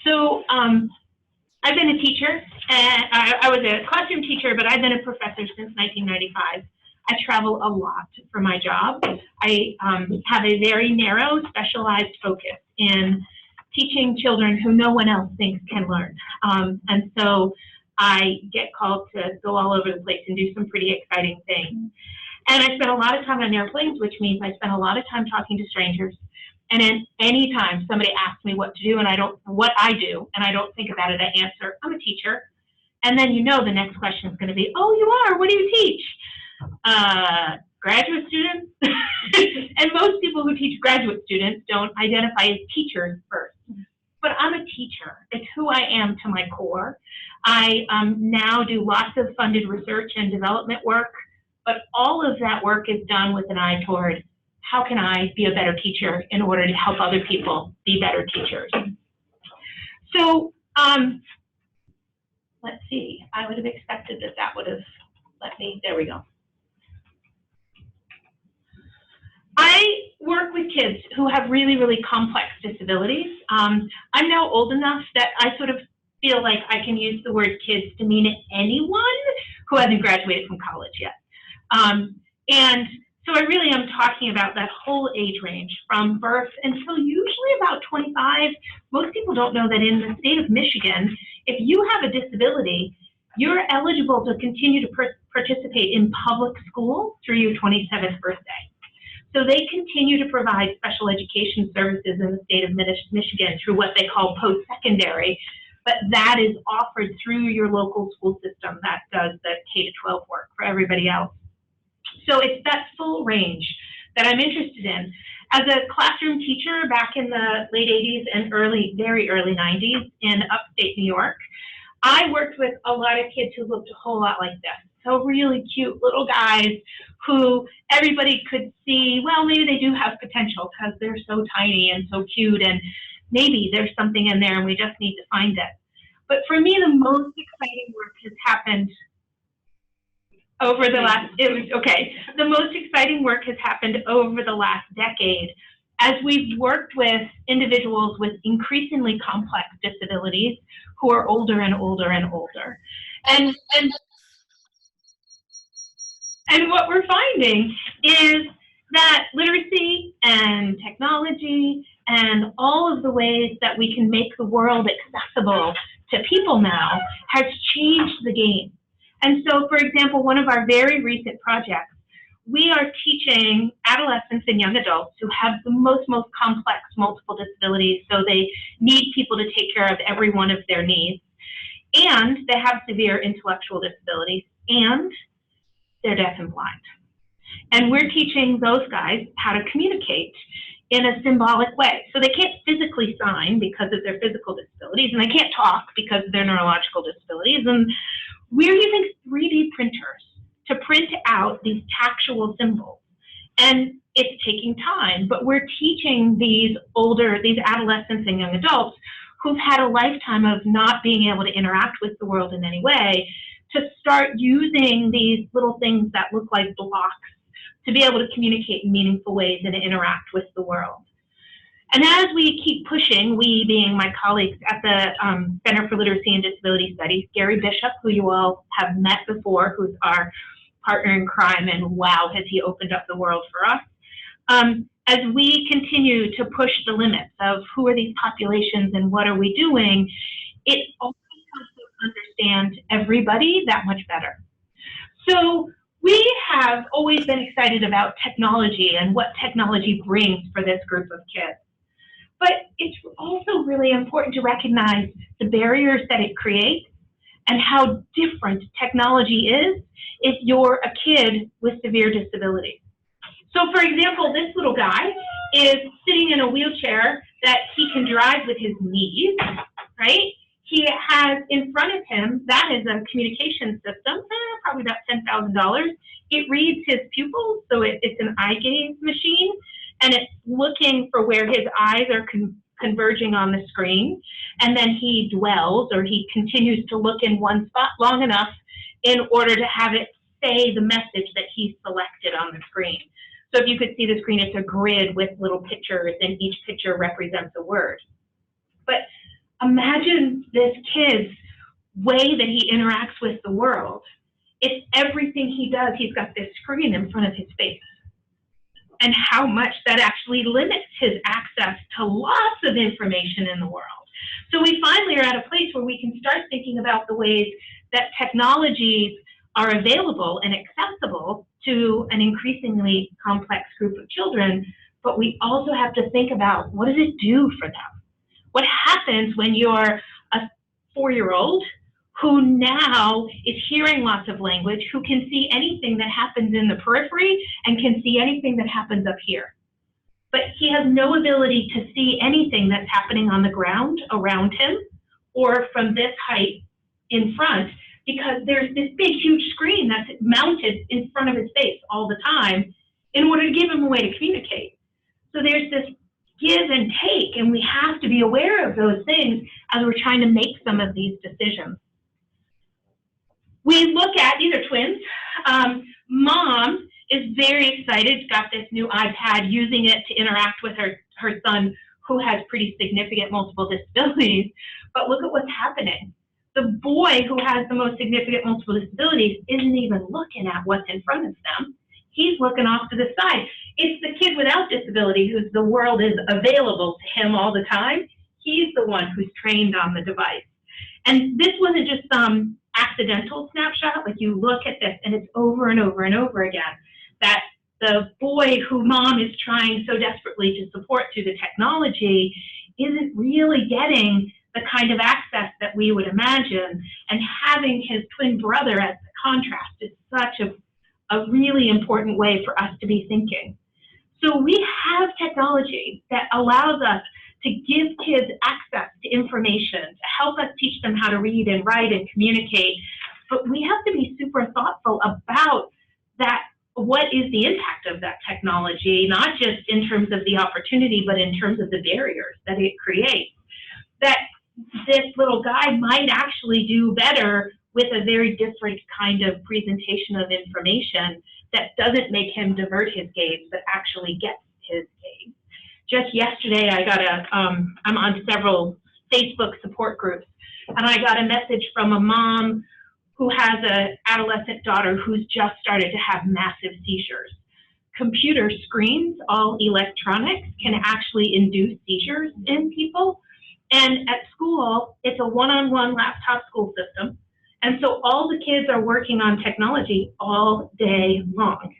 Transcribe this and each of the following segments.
So I've been a teacher, and I was a classroom teacher, but I've been a professor since 1995. I travel a lot for my job. I have a very narrow, specialized focus in teaching children who no one else thinks can learn. And so I get called to go all over the place and do some pretty exciting things. And I spend a lot of time on airplanes, which means I spend a lot of time talking to strangers. And then any time somebody asks me what to do and what I do, and I don't think about it, I answer, I'm a teacher. And then you know the next question is going to be, oh, you are? What do you teach? Graduate students. And most people who teach graduate students don't identify as teachers first. But I'm a teacher. It's who I am to my core. I now do lots of funded research and development work, but all of that work is done with an eye toward how can I be a better teacher in order to help other people be better teachers. So let's see, I would have expected that would have let me, there we go. I work with kids who have really, really complex disabilities. I'm now old enough that I sort of feel like I can use the word kids to mean anyone who hasn't graduated from college yet. And so I really am talking about that whole age range from birth until usually about 25. Most people don't know that in the state of Michigan, if you have a disability, you're eligible to continue to participate in public school through your 27th birthday. So they continue to provide special education services in the state of Michigan through what they call post-secondary, but that is offered through your local school system that does the K-12 work for everybody else. So it's that full range that I'm interested in. As a classroom teacher back in the late 80s and very early 90s in upstate New York, I worked with a lot of kids who looked a whole lot like this. So really cute little guys who everybody could see, well, maybe they do have potential because they're so tiny and so cute, and maybe there's something in there and we just need to find it. But for me, the most exciting work has happened over the last, the most exciting work has happened over the last decade as we've worked with individuals with increasingly complex disabilities who are older and older and older. And what we're finding is that literacy and technology and all of the ways that we can make the world accessible to people now has changed the game. And so, for example, one of our very recent projects, we are teaching adolescents and young adults who have the most complex multiple disabilities, so they need people to take care of every one of their needs, and they have severe intellectual disabilities, and they're deaf and blind. And we're teaching those guys how to communicate in a symbolic way. So they can't physically sign because of their physical disabilities, and they can't talk because of their neurological disabilities. And we're using 3D printers to print out these tactual symbols. And it's taking time, but we're teaching these adolescents and young adults who've had a lifetime of not being able to interact with the world in any way to start using these little things that look like blocks to be able to communicate in meaningful ways and to interact with the world. And as we keep pushing, we being my colleagues at the Center for Literacy and Disability Studies, Gary Bishop, who you all have met before, who's our partner in crime, and wow, has he opened up the world for us. As we continue to push the limits of who are these populations and what are we doing, it also helps us understand everybody that much better. So we have always been excited about technology and what technology brings for this group of kids. But it's also really important to recognize the barriers that it creates and how different technology is if you're a kid with severe disabilities. So for example, this little guy is sitting in a wheelchair that he can drive with his knees, right? He has in front of him, that is a communication system, probably about $10,000. It reads his pupils, so it's an eye gaze machine, and it's looking for where his eyes are converging on the screen, and then he dwells, or he continues to look in one spot long enough in order to have it say the message that he selected on the screen. So if you could see the screen, it's a grid with little pictures, and each picture represents a word. But a imagine this kid's way that he interacts with the world. It's everything he does, he's got this screen in front of his face. And how much that actually limits his access to lots of information in the world. So we finally are at a place where we can start thinking about the ways that technologies are available and accessible to an increasingly complex group of children, but we also have to think about, what does it do for them? What happens when you're a 4-year-old who now is hearing lots of language, who can see anything that happens in the periphery and can see anything that happens up here? But he has no ability to see anything that's happening on the ground around him or from this height in front, because there's this big, huge screen that's mounted in front of his face all the time in order to give him a way to communicate. So there's this give and take, and we have to be aware of those things as we're trying to make some of these decisions. We look at, these are twins. Mom is very excited, got this new iPad, using it to interact with her son who has pretty significant multiple disabilities. But look at what's happening. The boy who has the most significant multiple disabilities isn't even looking at what's in front of them. He's looking off to the side. It's the kid without disability whose the world is available to him all the time. He's the one who's trained on the device. And this wasn't just some accidental snapshot. Like, you look at this and it's over and over and over again, that the boy who mom is trying so desperately to support through the technology isn't really getting the kind of access that we would imagine. And having his twin brother as the contrast is such a really important way for us to be thinking. So we have technology that allows us to give kids access to information, to help us teach them how to read and write and communicate. But we have to be super thoughtful about that. What is the impact of that technology, not just in terms of the opportunity, but in terms of the barriers that it creates? That this little guy might actually do better with a very different kind of presentation of information that doesn't make him divert his gaze, but actually gets his gaze. Just yesterday, I got I'm on several Facebook support groups, and I got a message from a mom who has an adolescent daughter who's just started to have massive seizures. Computer screens, all electronics, can actually induce seizures in people. And at school, it's a one-on-one laptop school system. And so all the kids are working on technology all day long.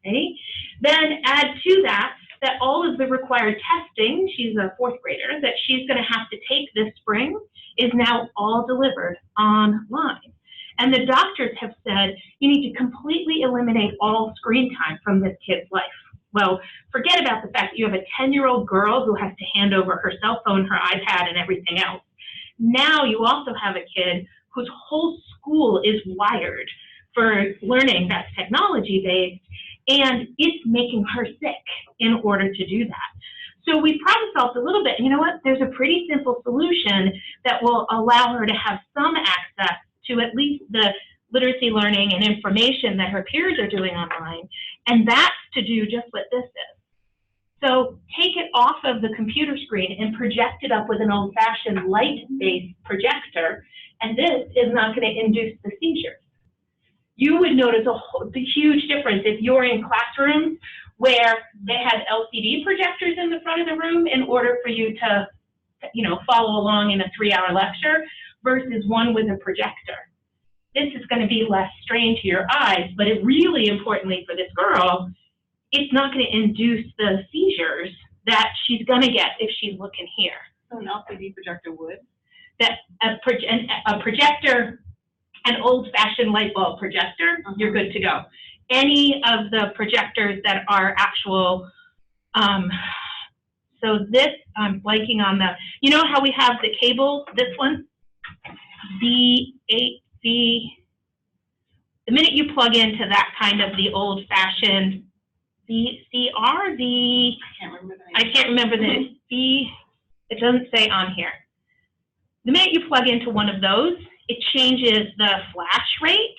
Okay? Then add to that all of the required testing, she's a 4th grader, that she's going to have to take this spring is now all delivered online. And the doctors have said, you need to completely eliminate all screen time from this kid's life. Well, forget about the fact that you have a 10-year-old girl who has to hand over her cell phone, her iPad, and everything else. Now you also have a kid whose whole school is wired for learning that's technology-based, and it's making her sick in order to do that. So we problem solved a little bit. You know what? There's a pretty simple solution that will allow her to have some access to at least the literacy learning and information that her peers are doing online, and that's to do just what this is. So take it off of the computer screen and project it up with an old-fashioned light-based projector, and this is not going to induce the seizures. You would notice a huge difference if you're in classrooms where they had LCD projectors in the front of the room in order for you to, follow along in a 3-hour lecture versus one with a projector. This is going to be less strain to your eyes, but it really importantly for this girl, it's not going to induce the seizures that she's going to get if she's looking here. So an LCD projector would? That a projector, an old-fashioned light bulb projector, you're good to go. Any of the projectors that are actual, so this, I'm blanking on the, you know how we have the cable, this one? The minute you plug into that kind of the old-fashioned I can't remember the it doesn't say on here. The minute you plug into one of those, it changes the flash rate,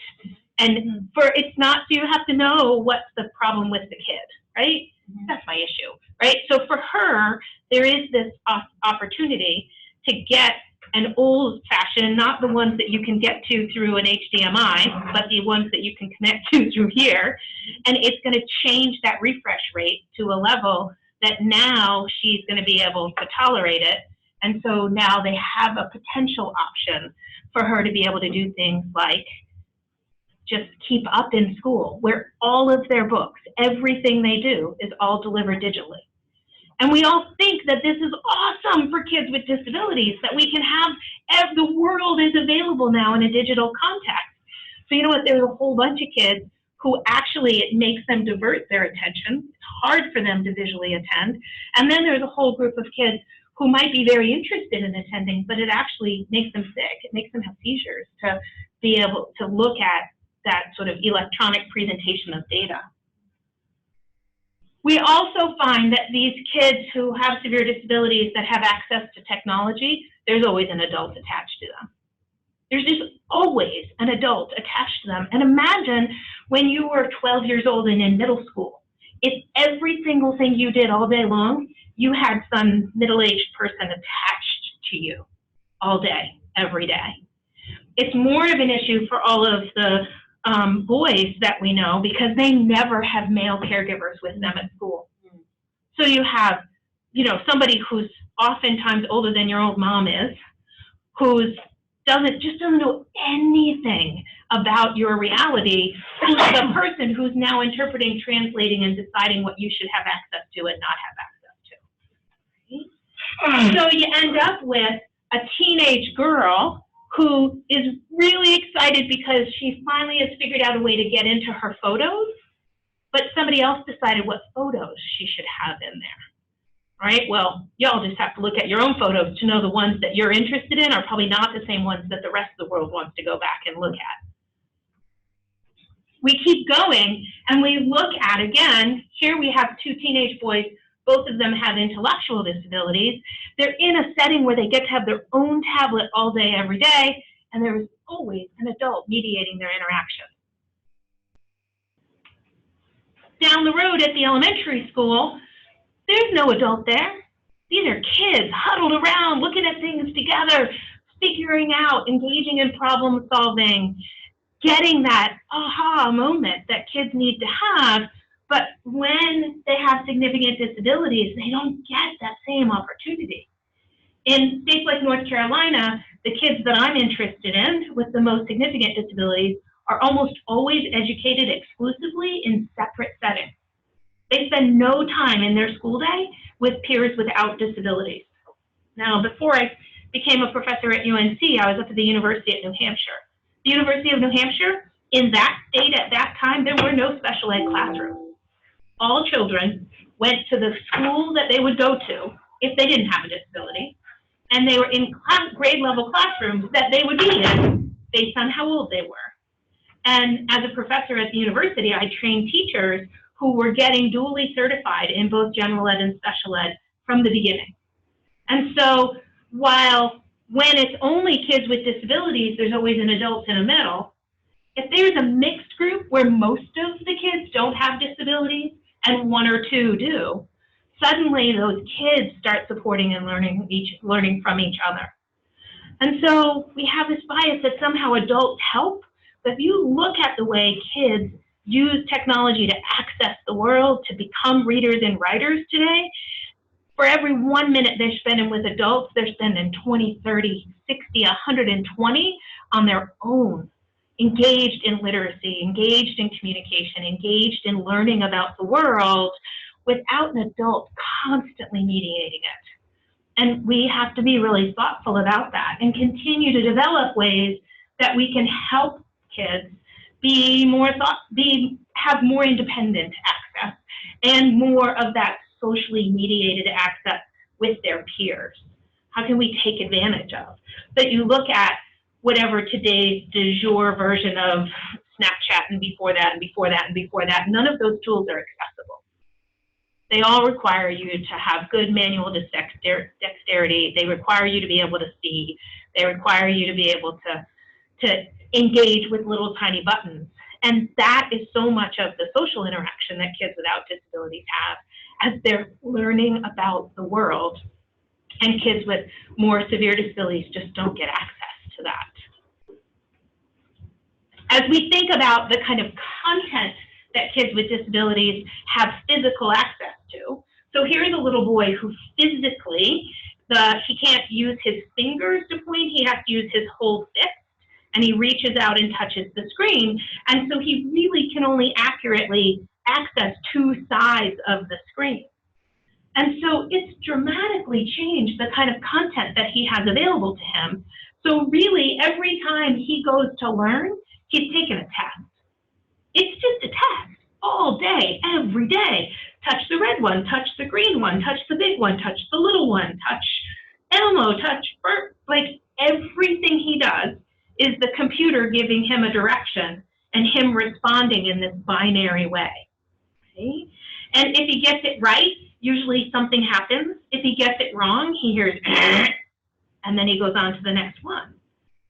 and it's not, so you have to know what's the problem with the kid, right? That's my issue, right? So for her, there is this opportunity to get and old-fashioned, not the ones that you can get to through an HDMI, but the ones that you can connect to through here. And it's going to change that refresh rate to a level that now she's going to be able to tolerate it. And so now they have a potential option for her to be able to do things like just keep up in school, where all of their books, everything they do is all delivered digitally. And we all think that this is awesome for kids with disabilities, that we can have, the world is available now in a digital context. So you know what, there's a whole bunch of kids who actually it makes them divert their attention. It's hard for them to visually attend. And then there's a whole group of kids who might be very interested in attending, but it actually makes them sick. It makes them have seizures to be able to look at that sort of electronic presentation of data. We also find that these kids who have severe disabilities that have access to technology, there's always an adult attached to them. There's just always an adult attached to them. And imagine when you were 12 years old and in middle school, if every single thing you did all day long, you had some middle-aged person attached to you all day, every day. It's more of an issue for all of the boys that we know because they never have male caregivers with them at school. So you have, you know, somebody who's oftentimes older than your old mom is, who's just doesn't know anything about your reality, who's the person who's now interpreting, translating, and deciding what you should have access to and not have access to. Right? So you end up with a teenage girl who is really excited because she finally has figured out a way to get into her photos, but somebody else decided what photos she should have in there. Right? Well, y'all just have to look at your own photos to know the ones that you're interested in are probably not the same ones that the rest of the world wants to go back and look at. We keep going and we look at, again, here we have two teenage boys, both of them have intellectual disabilities. They're in a setting where they get to have their own tablet all day, every day, and there is always an adult mediating their interaction. Down the road at the elementary school, there's no adult there. These are kids huddled around, looking at things together, figuring out, engaging in problem solving, getting that aha moment that kids need to have. But when they have significant disabilities, they don't get that same opportunity. In states like North Carolina, the kids that I'm interested in with the most significant disabilities are almost always educated exclusively in separate settings. They spend no time in their school day with peers without disabilities. Now, before I became a professor at UNC, I was up at the University of New Hampshire. The University of New Hampshire, in that state at that time, there were no special ed classrooms. All children went to the school that they would go to if they didn't have a disability, and they were in grade level classrooms that they would be in based on how old they were. And as a professor at the university, I trained teachers who were getting dually certified in both general ed and special ed from the beginning. And so while when it's only kids with disabilities, there's always an adult in the middle, if there's a mixed group where most of the kids don't have disabilities and one or two do, suddenly those kids start supporting and learning from each other. And so we have this bias that somehow adults help, but if you look at the way kids use technology to access the world, to become readers and writers today, for every 1 minute they're spending with adults, they're spending 20, 30, 60, 120 on their own, engaged in literacy, engaged in communication, engaged in learning about the world without an adult constantly mediating it. And we have to be really thoughtful about that and continue to develop ways that we can help kids have more independent access and more of that socially mediated access with their peers. How can we take advantage of? But you look at whatever today's du jour version of Snapchat and before that and before that and before that, none of those tools are accessible. They all require you to have good manual dexterity. They require you to be able to see. They require you to be able to engage with little tiny buttons. And that is so much of the social interaction that kids without disabilities have as they're learning about the world. and kids with more severe disabilities just don't get access to that. As we think about the kind of content that kids with disabilities have physical access to, so here's a little boy who physically, he can't use his fingers to point, he has to use his whole fist, and he reaches out and touches the screen, and so he really can only accurately access two sides of the screen. And so it's dramatically changed the kind of content that he has available to him. So really, every time he goes to learn, he's taken a test. It's just a test all day, every day. Touch the red one, touch the green one, touch the big one, touch the little one, touch Elmo, touch Bert. Like everything he does is the computer giving him a direction and him responding in this binary way. Okay? And if he gets it right, usually something happens. If he gets it wrong, he hears and then he goes on to the next one.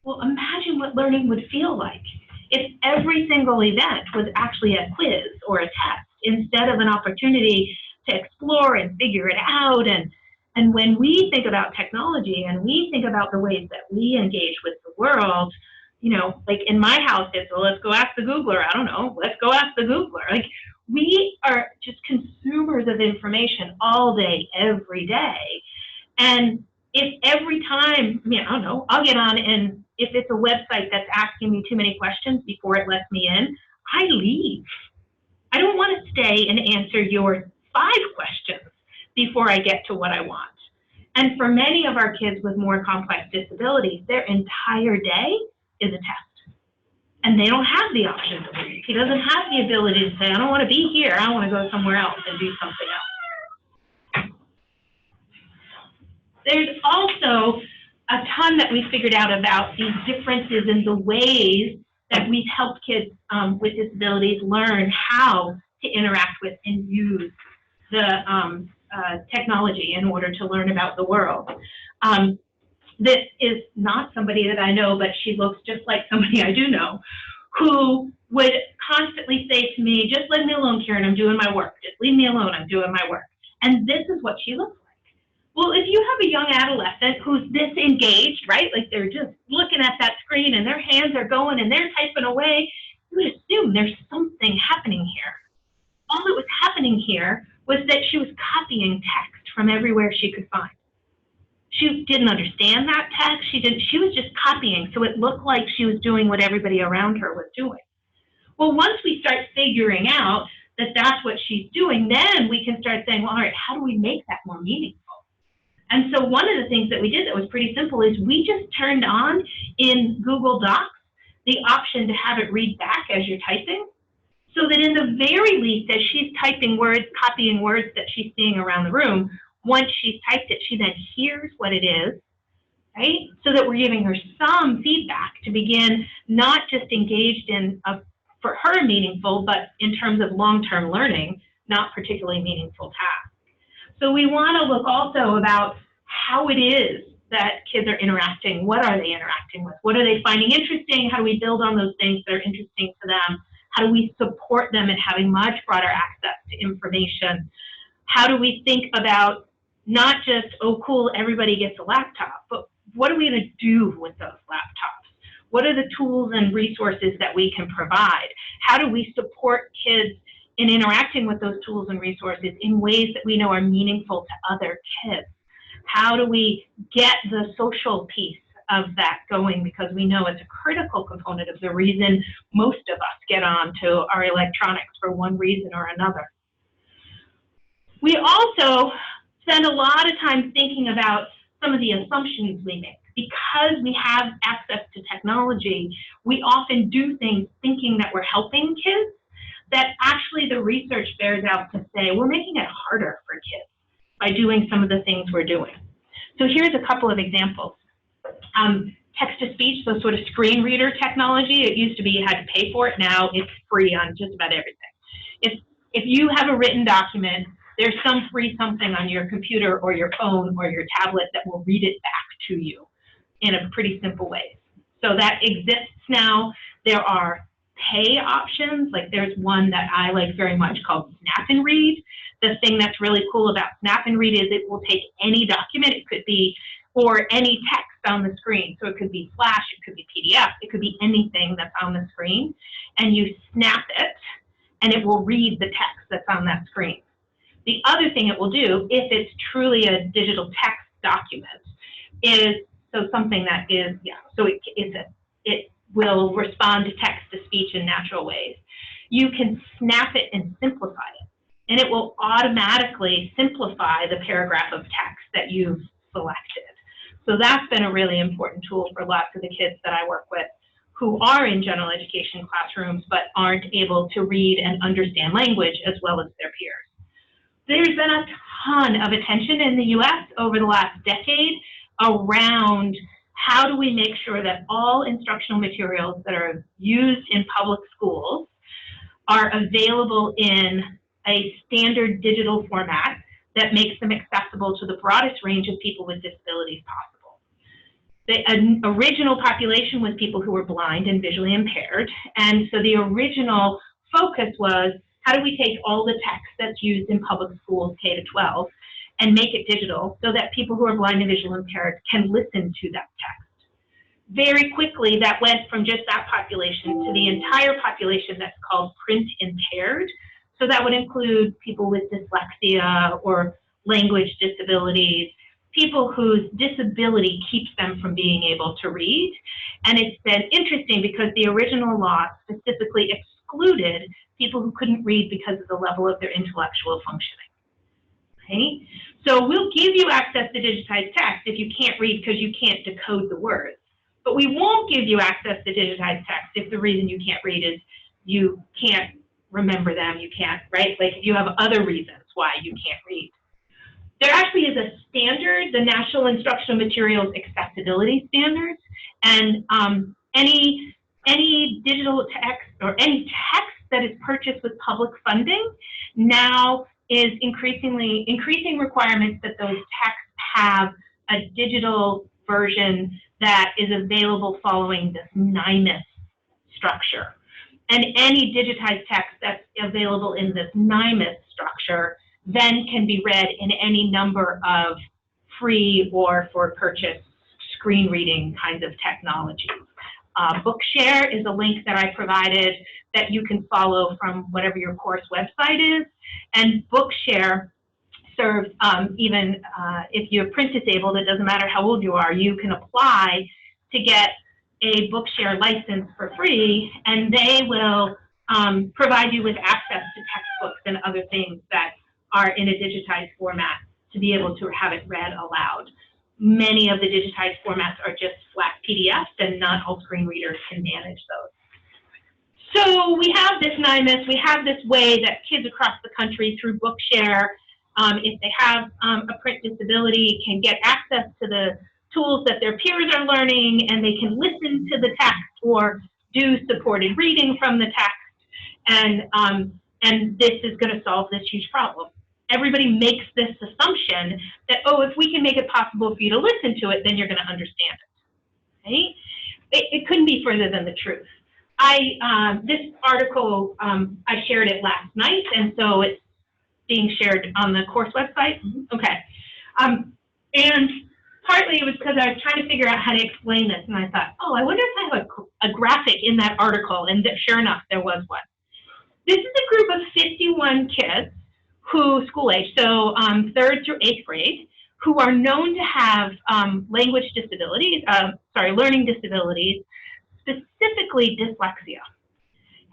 Well, imagine what learning would feel like if every single event was actually a quiz or a test instead of an opportunity to explore and figure it out. And when we think about technology and we think about the ways that we engage with the world, you know, like in my house, it's, well, let's go ask the Googler. I don't know, let's go ask the Googler. Like we are just consumers of information all day, every day. And if every time, I mean, I don't know, I'll get on and if it's a website that's asking me too many questions before it lets me in, I leave. I don't want to stay and answer your 5 questions before I get to what I want. And for many of our kids with more complex disabilities, their entire day is a test. And they don't have the option to leave. He doesn't have the ability to say, I don't want to be here, I want to go somewhere else and do something else. There's also a ton that we figured out about these differences in the ways that we've helped kids with disabilities learn how to interact with and use the technology in order to learn about the world. This is not somebody that I know, but she looks just like somebody I do know, who would constantly say to me, just leave me alone, Karen, I'm doing my work. Just leave me alone, I'm doing my work. And this is what she looks like. Well, if you have a young adolescent who's this engaged, right, like they're just looking at that screen and their hands are going and they're typing away, you would assume there's something happening here. All that was happening here was that she was copying text from everywhere she could find. She didn't understand that text. She was just copying, so it looked like she was doing what everybody around her was doing. Well, once we start figuring out that that's what she's doing, then we can start saying, well, all right, how do we make that more meaningful? And so one of the things that we did that was pretty simple is we just turned on in Google Docs the option to have it read back as you're typing, so that in the very least, as she's typing words, copying words that she's seeing around the room, once she's typed it, she then hears what it is, right? So that we're giving her some feedback to begin not just engaged in, for her meaningful, but in terms of long-term learning, not particularly meaningful tasks. So we want to look also about how it is that kids are interacting. What are they interacting with? What are they finding interesting? How do we build on those things that are interesting to them? How do we support them in having much broader access to information? How do we think about not just, oh, cool, everybody gets a laptop, but what are we going to do with those laptops? What are the tools and resources that we can provide? How do we support kids in interacting with those tools and resources in ways that we know are meaningful to other kids? How do we get the social piece of that going, because we know it's a critical component of the reason most of us get onto our electronics for one reason or another. We also spend a lot of time thinking about some of the assumptions we make. Because we have access to technology, we often do things thinking that we're helping kids, that actually the research bears out to say we're making it harder for kids by doing some of the things we're doing. So here's a couple of examples. Text-to-speech, so sort of screen reader technology. It used to be you had to pay for it. Now it's free on just about everything. If you have a written document, there's some free something on your computer or your phone or your tablet that will read it back to you in a pretty simple way. So that exists now. There are pay options. Like there's one that I like very much called Snap and Read. The thing that's really cool about Snap and Read is it will take any document, it could be, or any text on the screen. So it could be Flash, it could be PDF, it could be anything that's on the screen, and you snap it, and it will read the text that's on that screen. The other thing it will do, if it's truly a digital text document, is so something that is, so it will respond to text to speech in natural ways. You can snap it and simplify it, and it will automatically simplify the paragraph of text that you've selected. So that's been a really important tool for lots of the kids that I work with who are in general education classrooms but aren't able to read and understand language as well as their peers. There's been a ton of attention in the US over the last decade around how do we make sure that all instructional materials that are used in public schools are available in a standard digital format that makes them accessible to the broadest range of people with disabilities possible. The original population was people who were blind and visually impaired, and so the original focus was, how do we take all the text that's used in public schools K to 12 and make it digital so that people who are blind and visually impaired can listen to that text? Very quickly, that went from just that population to the entire population that's called print impaired. So that would include people with dyslexia or language disabilities, people whose disability keeps them from being able to read. And it's been interesting because the original law specifically excluded people who couldn't read because of the level of their intellectual functioning. Okay? So we'll give you access to digitized text if you can't read because you can't decode the words. But we won't give you access to digitized text if the reason you can't read is you can't remember them, you can't, right? Like if you have other reasons why you can't read. There actually is a standard, the National Instructional Materials Accessibility Standards, and any digital text or any text that is purchased with public funding now is increasing requirements that those texts have a digital version that is available following this NIMIS structure. And any digitized text that's available in this NIMIS structure then can be read in any number of free or for purchase screen reading kinds of technologies. Bookshare is a link that I provided that you can follow from whatever your course website is. And Bookshare serves even if you're print disabled, it doesn't matter how old you are, you can apply to get a Bookshare license for free, and they will provide you with access to textbooks and other things that are in a digitized format to be able to have it read aloud. Many of the digitized formats are just flat PDFs, and not all screen readers can manage those. So we have this NIMIS, we have this way that kids across the country through Bookshare, if they have a print disability, can get access to the tools that their peers are learning, and they can listen to the text or do supported reading from the text, and this is going to solve this huge problem. Everybody makes this assumption that, oh, if we can make it possible for you to listen to it, then you're going to understand it. Right? It couldn't be further than the truth. This article, I shared it last night, and so it's being shared on the course website. Okay. And partly it was because I was trying to figure out how to explain this, and I thought, oh, I wonder if I have a graphic in that article, and sure enough, there was one. This is a group of 51 kids who, school age, so 3rd through 8th grade, who are known to have language disabilities, learning disabilities, specifically dyslexia.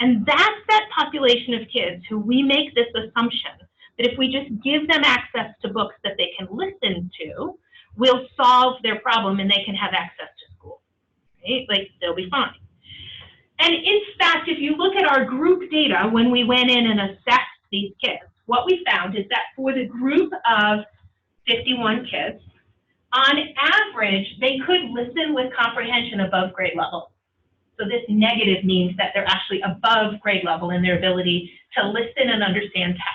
And that's that population of kids who we make this assumption that if we just give them access to books that they can listen to, we'll solve their problem and they can have access to school, right? Like, they'll be fine. And in fact, if you look at our group data, when we went in and assessed these kids, what we found is that for the group of 51 kids, on average, they could listen with comprehension above grade level. So this negative means that they're actually above grade level in their ability to listen and understand text.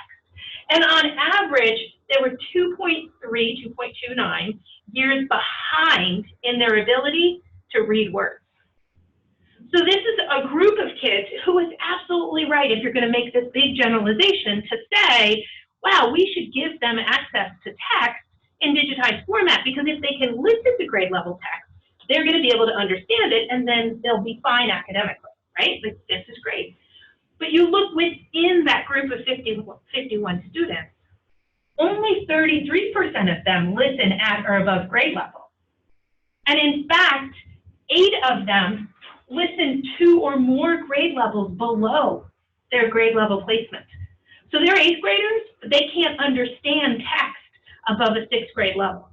And on average, they were 2.3, 2.29 years behind in their ability to read words. So this is a group of kids who is absolutely right if you're going to make this big generalization to say, wow, we should give them access to text in digitized format, because if they can listen to grade level text, they're going to be able to understand it, and then they'll be fine academically, right? Like, this is great. But you look within that group of 51 students, only 33% of them listen at or above grade level. And in fact, 8 of them listen 2 or more grade levels below their grade level placement. So they're 8th graders, but they can't understand text above a 6th grade level.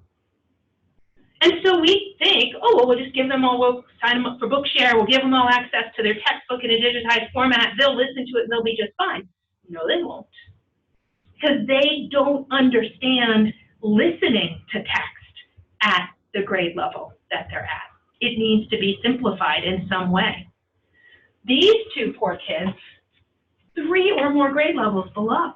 And so we think, oh, well, we'll just give them all, we'll sign them up for Bookshare, we'll give them all access to their textbook in a digitized format, they'll listen to it and they'll be just fine. No, they won't. Because they don't understand listening to text at the grade level that they're at. It needs to be simplified in some way. These 2 poor kids, 3 or more grade levels below.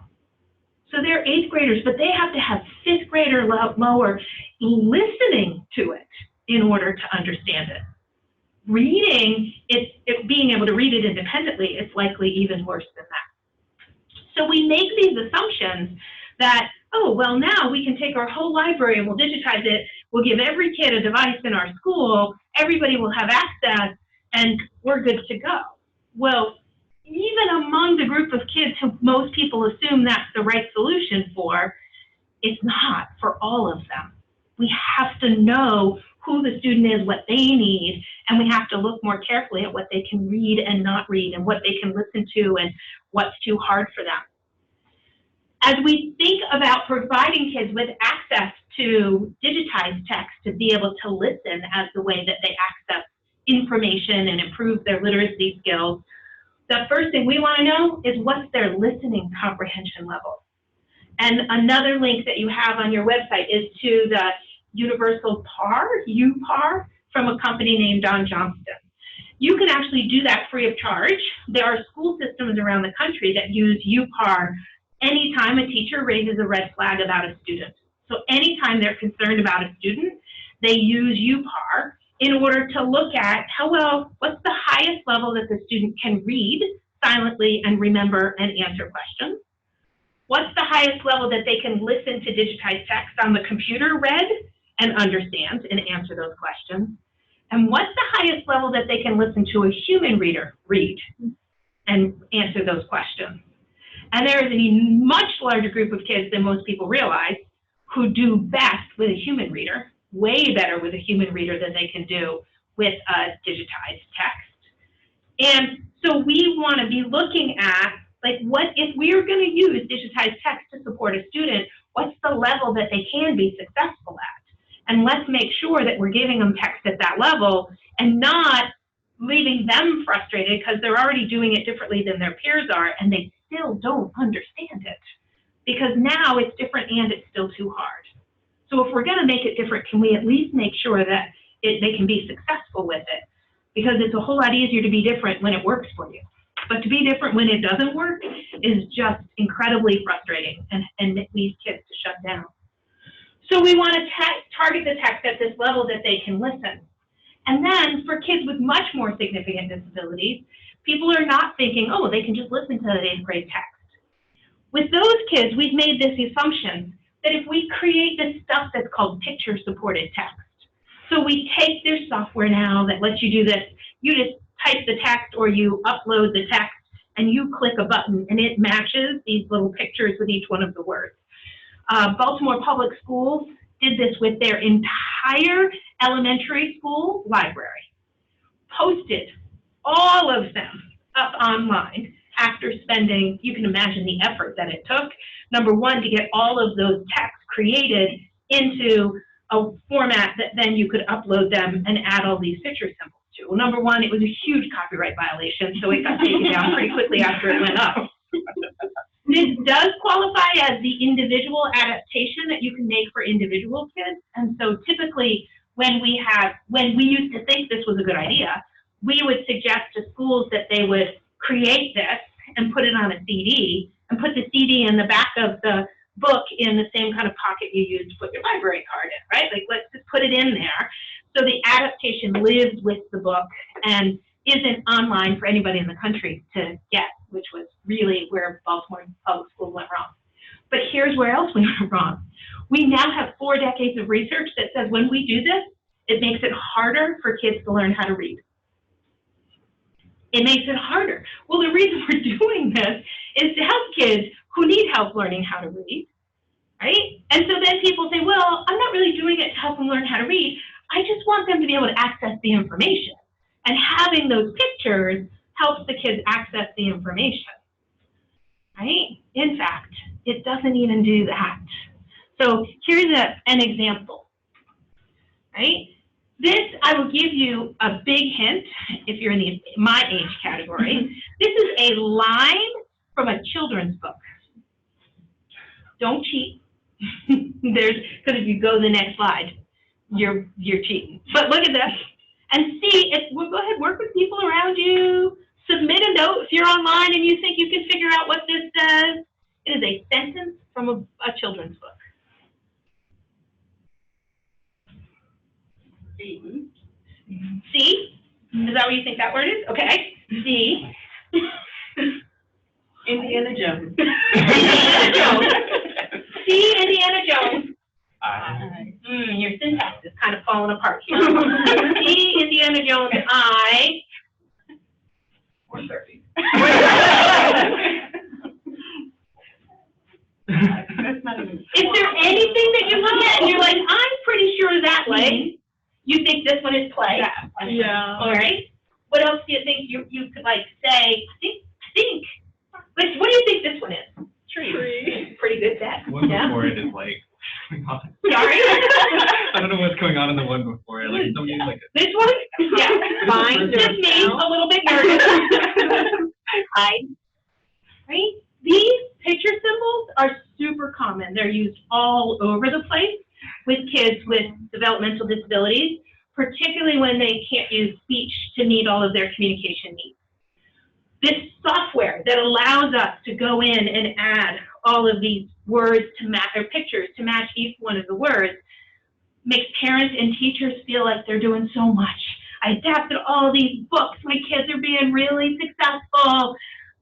So they're 8th graders, but they have to have 5th grader lower listening to it in order to understand it. Reading, being able to read it independently, is likely even worse than that. So we make these assumptions that, oh, well, now we can take our whole library and we'll digitize it, we'll give every kid a device in our school, everybody will have access, and we're good to go. Well, even among the group of kids who most people assume that's the right solution for, it's not for all of them. We have to know who the student is, what they need, and we have to look more carefully at what they can read and not read, and what they can listen to and what's too hard for them. As we think about providing kids with access to digitized text to be able to listen as the way that they access information and improve their literacy skills, the first thing we want to know is what's their listening comprehension level. And another link that you have on your website is to the Universal PAR, UPAR, from a company named Don Johnston. You can actually do that free of charge. There are school systems around the country that use UPAR anytime a teacher raises a red flag about a student. So anytime they're concerned about a student, they use UPAR in order to look at what's the highest level that the student can read silently and remember and answer questions? What's the highest level that they can listen to digitized text on the computer read and understand and answer those questions? And what's the highest level that they can listen to a human reader read and answer those questions? And there is a much larger group of kids than most people realize who do best with a human reader, way better with a human reader than they can do with a digitized text. And so we want to be looking at, like, what if we're going to use digitized text to support a student, what's the level that they can be successful at? And let's make sure that we're giving them text at that level and not leaving them frustrated because they're already doing it differently than their peers are and they still don't understand it. Because now it's different and it's still too hard. So if we're going to make it different, can we at least make sure that they can be successful with it? Because it's a whole lot easier to be different when it works for you. But to be different when it doesn't work is just incredibly frustrating and leads kids to shut down. So we want to target the text at this level that they can listen. And then for kids with much more significant disabilities, people are not thinking, oh, they can just listen to the 8th grade text. With those kids, we've made this assumption that if we create this stuff that's called picture-supported text, so we take their software now that lets you do this, you just type the text or you upload the text and you click a button and it matches these little pictures with each one of the words. Baltimore Public Schools did this with their entire elementary school library, posted all of them up online after spending, you can imagine the effort that it took, number one, to get all of those texts created into a format that then you could upload them and add all these picture symbols to. Well, number one, it was a huge copyright violation, so it got taken down pretty quickly after it went up. This does qualify as the individual adaptation that you can make for individual kids. And so typically when we used to think this was a good idea, we would suggest to schools that they would create this and put it on a CD and put the CD in the back of the book in the same kind of pocket you use to put your library card in, right? Like, let's just put it in there. So the adaptation lives with the book and isn't online for anybody in the country to get, which was really where Baltimore public schools went wrong. But here's where else we went wrong. We now have 4 decades of research that says when we do this, it makes it harder for kids to learn how to read. It makes it harder. Well, the reason we're doing this is to help kids who need help learning how to read, right? And so then people say, well, I'm not really doing it to help them learn how to read. I just want them to be able to access the information. And having those pictures helps the kids access the information, right? In fact, it doesn't even do that. So here's an example, right? This, I will give you a big hint if you're in my age category. This is a line from a children's book. Don't cheat. Because if you go to the next slide, you're cheating. But look at this and see if we'll go ahead, work with people around you. Submit a note if you're online and you think you can figure out what this says. It is a sentence from a children's book. C. C? Is that what you think that word is? Okay. C. Indiana Jones. Indiana Jones. C. Indiana Jones. I. Your syntax is kind of falling apart here. C. Indiana Jones. I. 130. Is there anything that you look at and you're like, I'm pretty sure that way? You think this one is play? Yeah. All right. What else do you think you could like say? I think. Like, what do you think this one is? Tree. Pretty good bet. One Yeah. before it is like, what's going on? Sorry. I don't know what's going on in the one before it. Like somebody like This one? Yeah. Fine. Just me, a little bit nervous. Hide. Right? These picture symbols are super common. They're used all over the place with kids with developmental disabilities, particularly when they can't use speech to meet all of their communication needs. This software that allows us to go in and add all of these words to match, or pictures to match each one of the words, makes parents and teachers feel like they're doing so much. I adapted all these books. My kids are being really successful.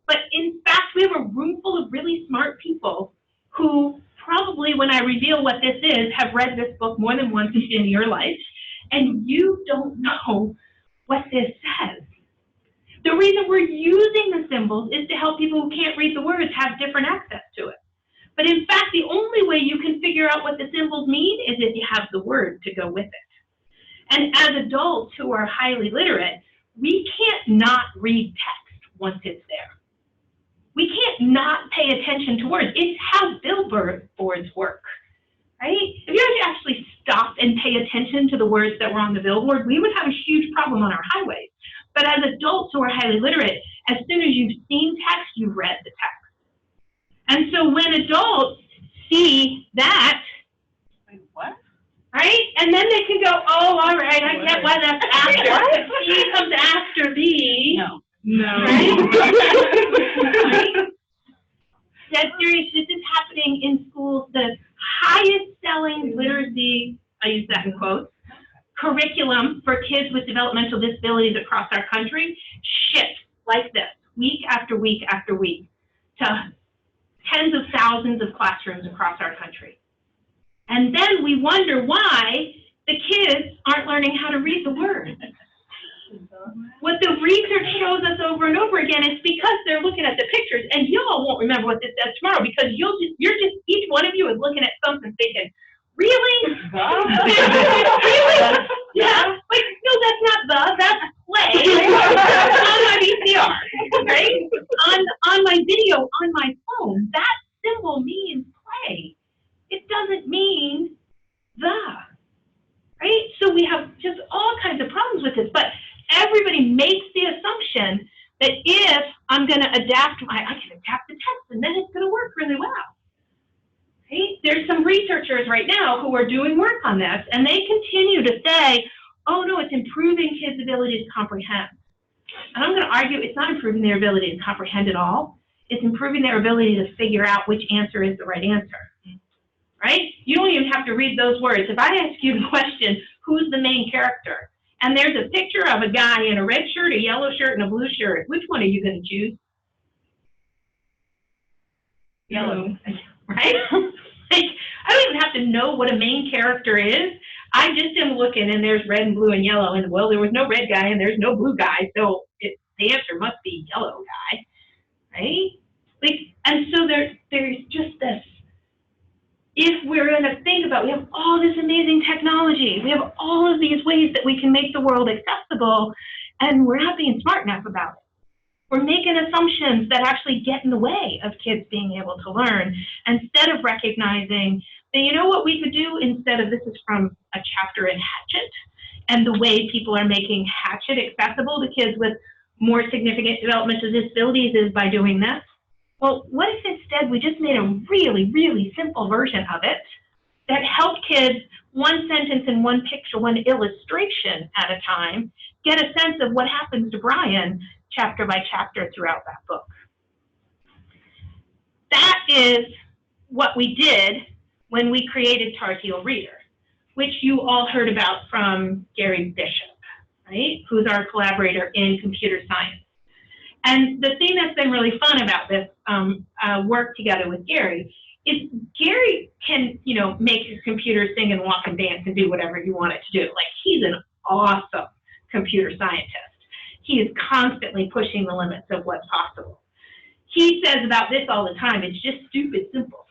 But in fact, we have a room full of really smart people who probably, when I reveal what this is, have read this book more than once in your life, and you don't know what this says. The reason we're using the symbols is to help people who can't read the words have different access to it. But in fact, the only way you can figure out what the symbols mean is if you have the word to go with it. And as adults who are highly literate, we can't not read text once it's there. We can't not pay attention to words. It's how billboards work, right? If you actually stopped and pay attention to the words that were on the billboard, we would have a huge problem on our highways. But as adults who are highly literate, as soon as you've seen text, you've read the text. And so when adults see that, Wait, what? right? And then they can go, oh, all right, I get why that's after. C comes after B. No. Right? Dead serious, this is happening in schools. The highest selling literacy, I use that in quotes, curriculum for kids with developmental disabilities across our country ships like this, week after week after week, to tens of thousands of classrooms across our country. And then we wonder why the kids aren't learning how to read the words. What the research shows us over and over again is because they're looking at the pictures, and y'all won't remember what this says tomorrow because each one of you is looking at something thinking, really? Really? Yeah. Like, no, that's not that's play. On my VCR, right? On my video, on my phone, that symbol means play. It doesn't mean right? So we have just all kinds of problems with this, but everybody makes the assumption that if I'm going to adapt, I can adapt the text and then it's going to work really well. Right? There's some researchers right now who are doing work on this, and they continue to say, oh no, it's improving kids' ability to comprehend. And I'm going to argue it's not improving their ability to comprehend at all. It's improving their ability to figure out which answer is the right answer. Right? You don't even have to read those words. If I ask you the question, who's the main character? and there's a picture of a guy in a red shirt, a yellow shirt, and a blue shirt. Which one are you going to choose? Yellow, right? Like, I don't even have to know what a main character is. I just am looking, and there's red and blue and yellow, and well, there was no red guy and there's no blue guy, so the answer must be yellow guy, right? Like, and so there's just this. If we're going to think about, we have all this amazing technology, we have all of these ways that we can make the world accessible, and we're not being smart enough about it. We're making assumptions that actually get in the way of kids being able to learn, instead of recognizing that, you know what we could do instead of, this is from a chapter in Hatchet, and the way people are making Hatchet accessible to kids with more significant developmental disabilities is by doing this. Well, what if instead we just made a really, really simple version of it that helped kids, one sentence and one picture, one illustration at a time, get a sense of what happens to Brian chapter by chapter throughout that book. That is what we did when we created Tar Heel Reader, which you all heard about from Gary Bishop, right? Who's our collaborator in computer science. And the thing that's been really fun about this work together with Gary is Gary can, you know, make his computer sing and walk and dance and do whatever you want it to do. Like, he's an awesome computer scientist. He is constantly pushing the limits of what's possible. He says about this all the time, it's just stupid simple,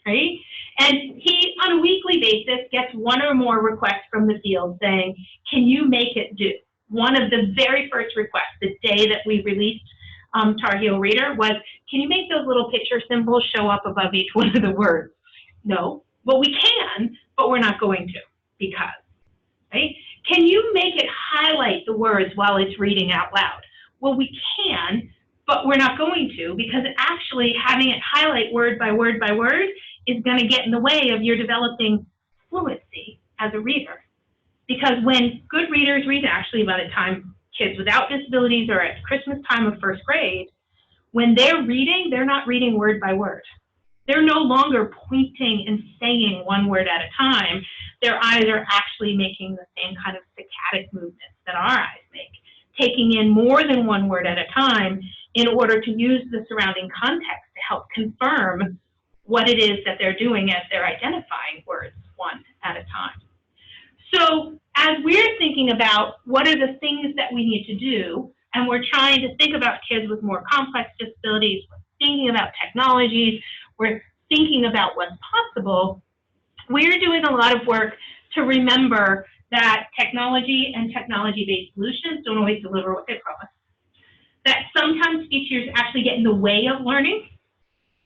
right? And he, on a weekly basis, gets one or more requests from the field saying, can you make it do? One of the very first requests, the day that we released Tar Heel Reader, was, can you make those little picture symbols show up above each one of the words? No, well, we can, but we're not going to, because, right? Can you make it highlight the words while it's reading out loud? Well, we can, but we're not going to, because actually having it highlight word by word by word is going to get in the way of your developing fluency as a reader. Because when good readers read, actually by the time kids without disabilities are at Christmas time of first grade, when they're reading, they're not reading word by word. They're no longer pointing and saying one word at a time. Their eyes are actually making the same kind of saccadic movements that our eyes make, taking in more than one word at a time in order to use the surrounding context to help confirm what it is that they're doing as they're identifying words one at a time. So as we're thinking about what are the things that we need to do, and we're trying to think about kids with more complex disabilities, we're thinking about technologies, we're thinking about what's possible, we're doing a lot of work to remember that technology and technology-based solutions don't always deliver what they promise, that sometimes features actually get in the way of learning,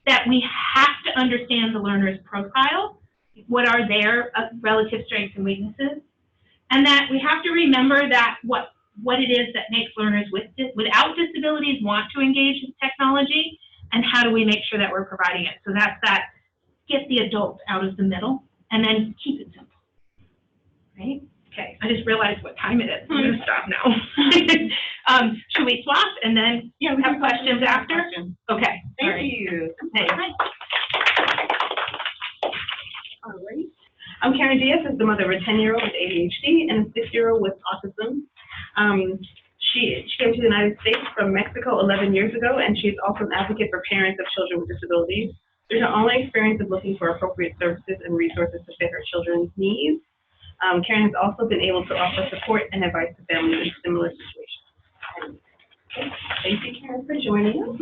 that we have to understand the learner's profile, what are their relative strengths and weaknesses, and that we have to remember that what it is that makes learners without disabilities want to engage with technology, and how do we make sure that we're providing it. So that's that, get the adult out of the middle, and then keep it simple, right? Okay, I just realized what time it is. I'm going to stop now. Should we swap and then have questions after? Okay. Thank you. Hey. All right. I'm Karen Diaz, is the mother of a 10-year-old with ADHD and a 6-year-old with autism. She came to the United States from Mexico 11 years ago, and she's also an advocate for parents of children with disabilities. There's her only experience of looking for appropriate services and resources to fit her children's needs. Karen has also been able to offer support and advice to families in similar situations. Thank you, Karen, for joining us.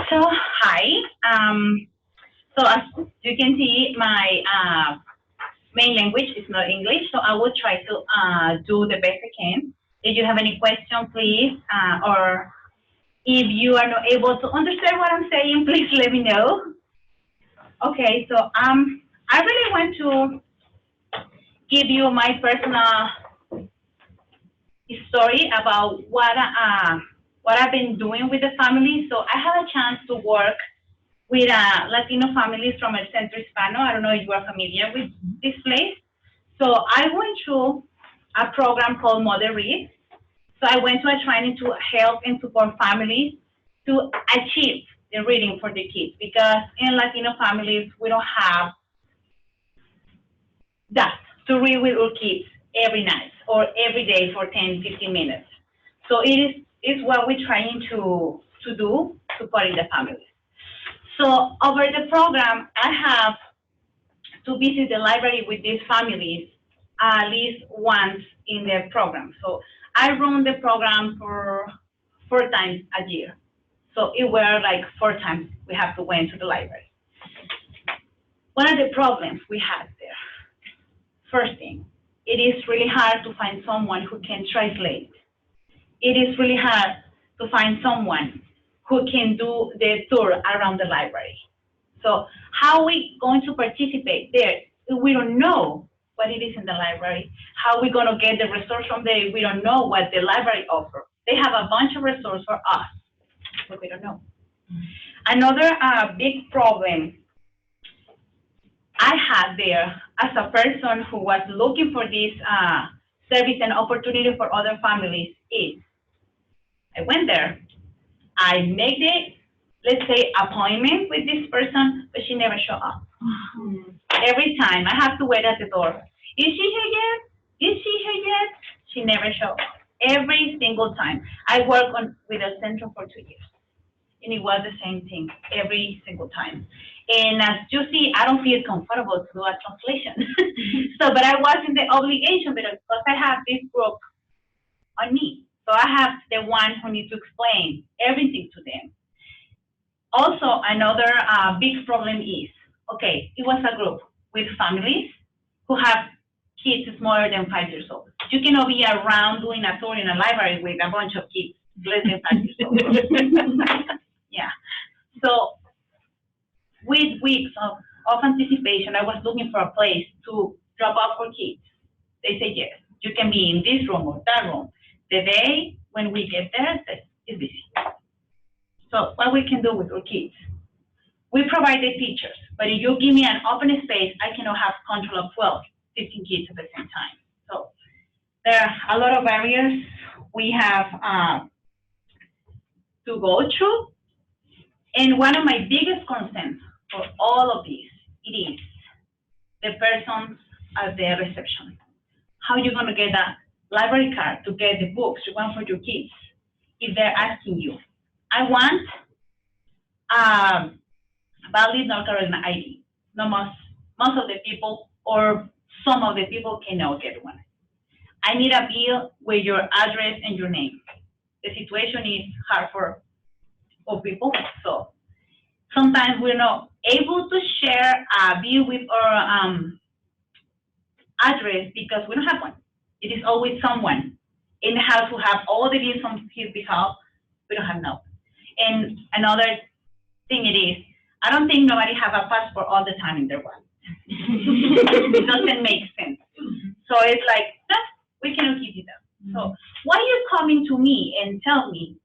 So, hi. So as you can see, my main language is not English, so I will try to do the best I can. If you have any questions, please, or if you are not able to understand what I'm saying, please let me know. Okay, so I really want to give you my personal story about what I've been doing with the family. So I had a chance to work with Latino families from El Centro Hispano. I don't know if you are familiar with this place. So I went through a program called Mother Read. So I went to a training to help and support families to achieve the reading for the kids, because in Latino families, we don't have that to read with our kids every night or every day for 10, 15 minutes. So it's what we're trying to do, supporting the families. So over the program, I have to visit the library with these families at least once in the program. So I run the program for 4 times a year. So it were like 4 times we have to went to the library. One of the problems we had there, first thing, it is really hard to find someone who can translate. It is really hard to find someone who can do the tour around the library. So how are we going to participate there? We don't know what it is in the library. How are we going to get the resource from there? We don't know what the library offers. They have a bunch of resources for us, but we don't know. Another big problem I had there as a person who was looking for this service and opportunity for other families is, I went there, I made the, let's say, appointment with this person, but she never showed up. Every time I have to wait at the door. Is she here yet? Is she here yet? She never showed up. Every single time. I worked with a center for 2 years, and it was the same thing every single time. And as you see, I don't feel comfortable to do a translation. So, but I was in the obligation because I have this group on me. So I have the one who needs to explain everything to them. Also, another big problem is, okay, it was a group with families who have kids smaller than 5 years old. You cannot be around doing a tour in a library with a bunch of kids less than 5 years old. Yeah. So with weeks of anticipation, I was looking for a place to drop off for kids. They say, yes, you can be in this room or that room. The day when we get there, it's busy. So what we can do with our kids? We provide the teachers, but if you give me an open space, I cannot have control of 12, 15 kids at the same time. So there are a lot of barriers we have to go through. And one of my biggest concerns for all of this, it is the persons at the reception. How are you going to get a library card to get the books you want for your kids if they're asking you? I want valid North Carolina ID. No, most of the people or some of the people cannot get one. I need a bill with your address and your name. The situation is hard for all people, so sometimes we're not able to share a bill with our address because we don't have one. It is always someone in the house who have all the bills on his behalf. We don't have no. And another thing it is, I don't think nobody have a passport all the time in their wallet. It doesn't make sense. So it's like, no, we cannot give you that. So why are you coming to me and tell me,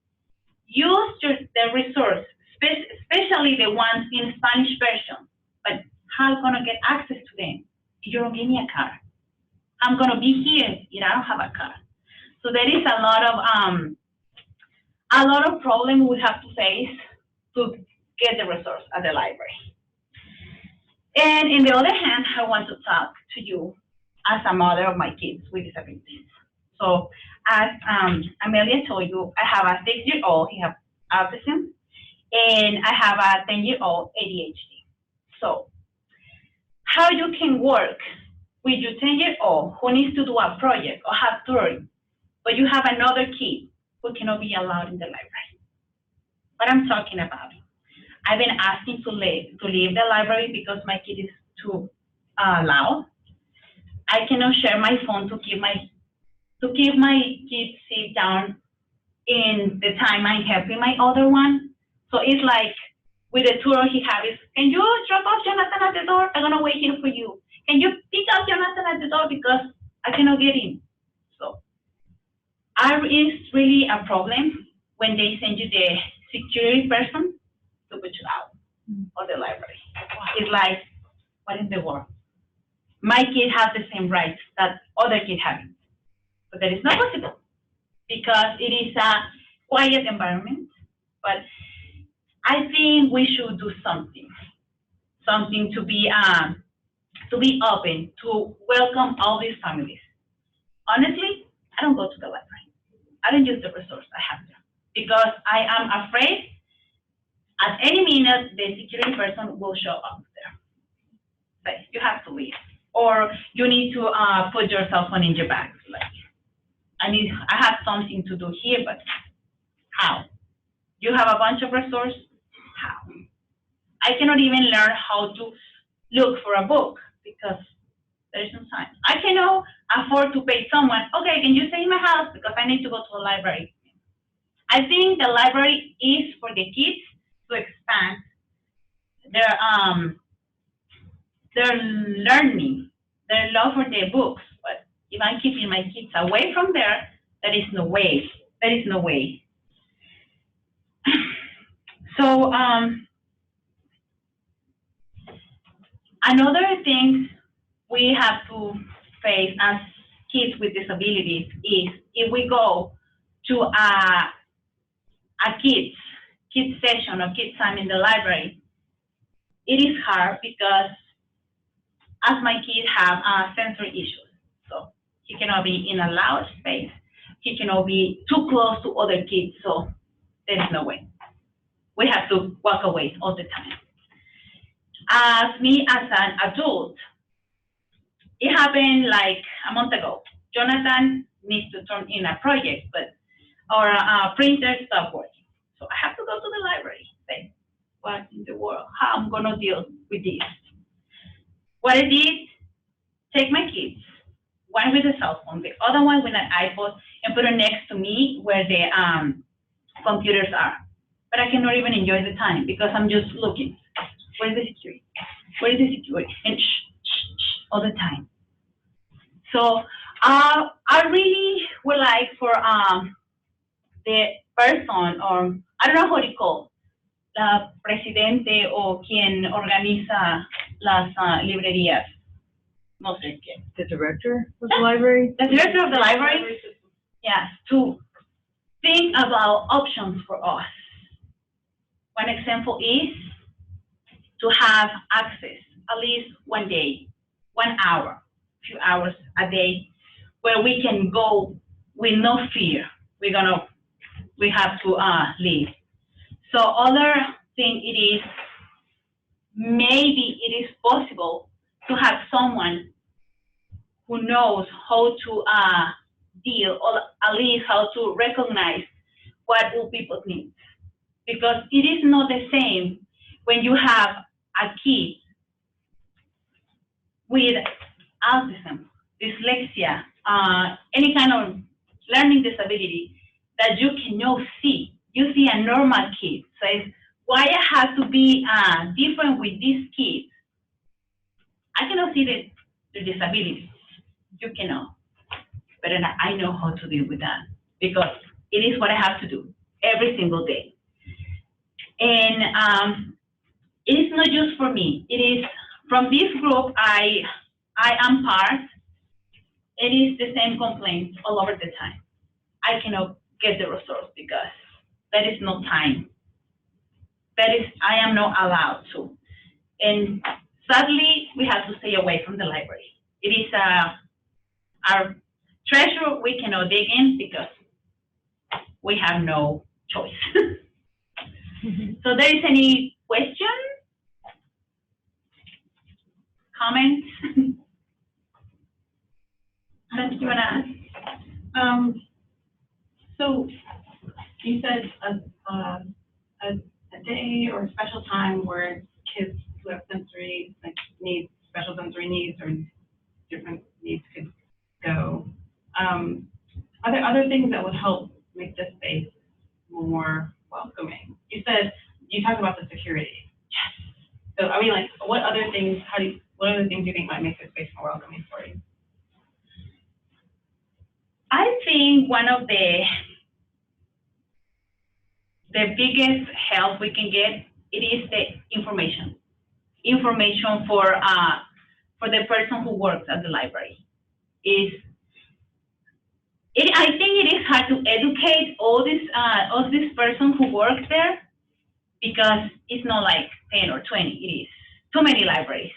use the resource, especially the ones in Spanish version, but how am I gonna get access to them if you don't give me a card? I'm gonna be here if I don't have a card. So there is a lot of problem we have to face to get the resource at the library. And in the other hand, I want to talk to you as a mother of my kids with disabilities. So as Amelia told you, I have a 6-year-old, he has autism, and I have a 10-year-old ADHD. So how you can work with your 10-year-old who needs to do a project or have touring, but you have another kid who cannot be allowed in the library. What I'm talking about, I've been asking to leave the library because my kid is too loud. I cannot share my phone to keep my kids sit down in the time I'm helping my other one. So it's like with the tour he has, can you drop off Jonathan at the door? I'm gonna wait here for you. Can you pick up Jonathan at the door because I cannot get in? So it's really a problem when they send you the security person to put you out of the library. It's like, what in the world? My kid has the same rights that other kids have, but that is not possible because it is a quiet environment. But I think we should do something to be open, to welcome all these families. Honestly, I don't go to the library. I don't use the resource I have there because I am afraid at any minute the security person will show up there. But you have to leave, or you need to put your cell phone in your bag. Like, I have something to do here, but how? You have a bunch of resources. How? I cannot even learn how to look for a book because there is no time. I cannot afford to pay someone, okay, can you stay in my house because I need to go to the library. I think the library is for the kids to expand their learning, their love for their books. But if I'm keeping my kids away from there, there is no way. There is no way. So another thing we have to face as kids with disabilities is if we go to a kids session or kids time in the library, it is hard because as my kids have sensory issues. So he cannot be in a loud space. He cannot be too close to other kids. So there is no way. We have to walk away all the time. As me as an adult, it happened like a month ago. Jonathan needs to turn in a project, but our printer stopped working. So I have to go to the library. Say, what in the world? How I'm gonna deal with this? What I did, take my kids, one with a cell phone, the other one with an iPod, and put it next to me where the computers are. But I cannot even enjoy the time because I'm just looking. Where is the security? Where is the security? And shh, shh, shh, all the time. So I really would like for the person, or I don't know how to call, la presidente o quien organiza las librerías. No sé qué. The director of the library? The director of the library, yes, to think about options for us. One example is to have access at least one day, 1 hour, few hours a day, where we can go with no fear. We have to leave. So other thing it is, maybe it is possible to have someone who knows how to deal, or at least how to recognize what will people need. Because it is not the same when you have a kid with autism, dyslexia, any kind of learning disability that you cannot see. You see a normal kid, says, why I have to be different with these kids? I cannot see the disability. You cannot. But I know how to deal with that because it is what I have to do every single day. And it is not just for me. It is from this group I am part. It is the same complaints all over the time. I cannot get the resource because there is no time. I am not allowed to. And sadly, we have to stay away from the library. It is our treasure we cannot dig in because we have no choice. So there is any question? Comments? Something you want to ask? So you said a day or a special time where kids who have sensory needs, special sensory needs, or different needs could go. Are there other things that would help make this space more welcoming? You talked about the security. Yes. So I mean, like, what other things? What other things do you think might make this space more welcoming for you? I think one of the biggest help we can get, it is the information. Information for the person who works at the library. I think it is hard to educate all this person who works there because it's not like 10 or 20. It is too many libraries.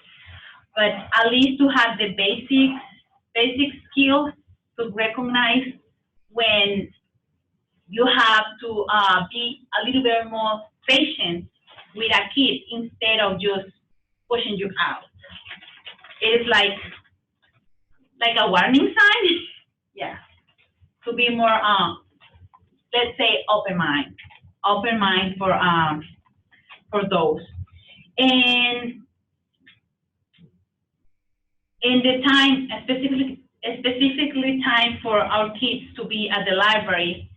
But at least to have the basic skills to recognize when you have to be a little bit more patient with a kid instead of just pushing you out. It is like a warning sign. Yeah. To be more, let's say, open mind for those. And in the time, specifically time for our kids to be at the library,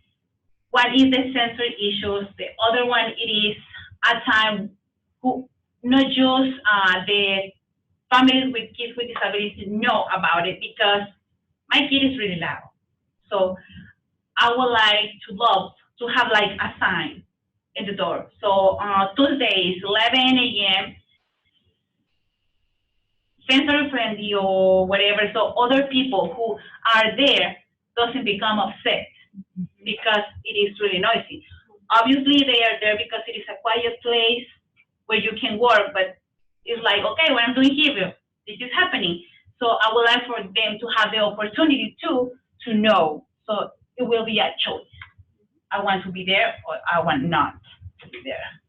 one is the sensory issues. The other one, it is a time who not just the families with kids with disabilities know about it, because my kid is really loud. So I would like to love to have like a sign in the door. So Tuesdays, 11 a.m., sensory friendly or whatever, so other people who are there doesn't become upset because it is really noisy. Obviously, they are there because it is a quiet place where you can work, but it's like, okay, what I'm doing here, this is happening. So I would like for them to have the opportunity to know. So it will be a choice. I want to be there or I want not to be there.